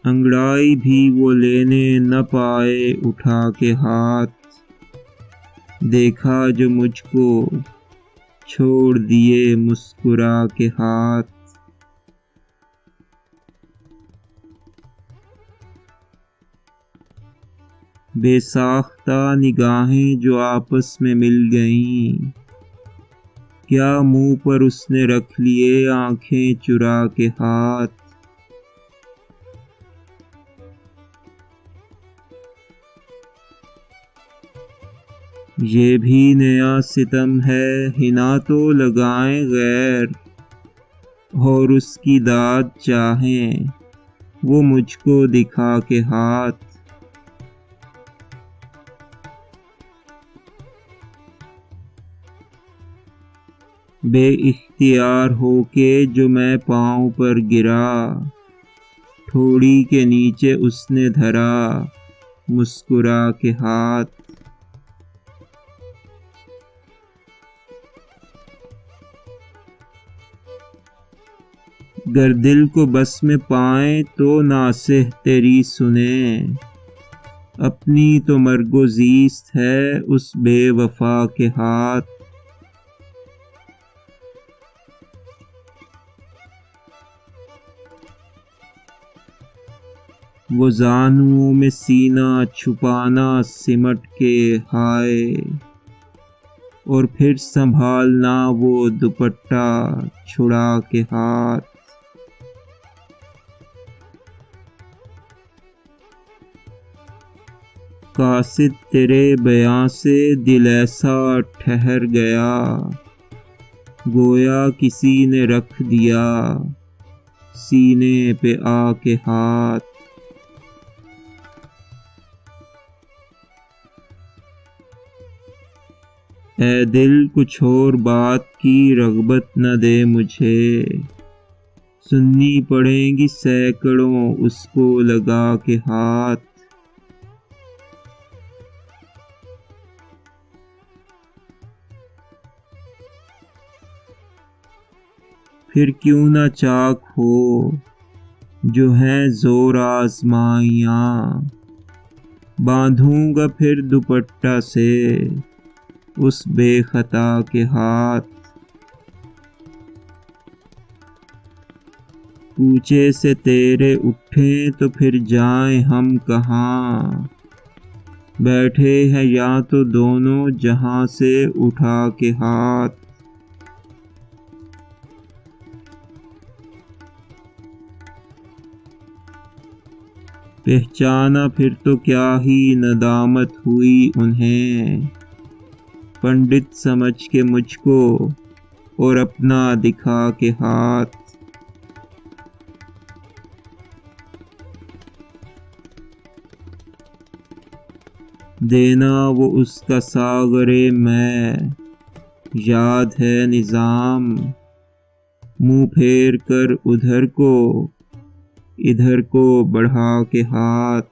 انگڑائی بھی وہ لینے نہ پائے اٹھا کے ہاتھ، دیکھا جو مجھ کو چھوڑ دیے مسکرا کے ہاتھ۔ بے ساختہ نگاہیں جو آپس میں مل گئیں، کیا منہ پر اس نے رکھ لیے آنکھیں چرا کے ہاتھ۔ یہ بھی نیا ستم ہے حنا تو لگائیں غیر، اور اس کی داد چاہیں وہ مجھ کو دکھا کے ہاتھ۔ بے اختیار ہو کے جو میں پاؤں پر گرا، ٹھوڑی کے نیچے اس نے دھرا مسکرا کے ہاتھ۔ گر دل کو بس میں پائیں تو ناصح تیری سنیں، اپنی تو مرگ و زیست ہے اس بے وفا کے ہاتھ۔ وہ زانوؤں میں سینہ چھپانا سمٹ کے ہائے، اور پھر سنبھالنا وہ دوپٹہ چھڑا کے ہاتھ۔ قاصد تیرے بیاں سے دل ایسا ٹھہر گیا، گویا کسی نے رکھ دیا سینے پہ آ کے ہاتھ۔ اے دل کچھ اور بات کی رغبت نہ دے مجھے، سننی پڑیں گی سینکڑوں اس کو لگا کے ہاتھ۔ پھر کیوں نہ چاک ہو جو ہیں زور آزمائیاں، باندھوں گا پھر دوپٹہ سے اس بے خطا کے ہاتھ۔ کوچے سے تیرے اٹھیں تو پھر جائیں ہم کہاں، بیٹھے ہیں یا تو دونوں جہاں سے اٹھا کے ہاتھ۔ پہچانا پھر تو کیا ہی ندامت ہوئی انہیں، پنڈت سمجھ کے مجھ کو اور اپنا دکھا کے ہاتھ۔ دینا وہ اس کا ساغرے میں یاد ہے نظام، منہ پھیر کر ادھر کو بڑھا کے ہاتھ۔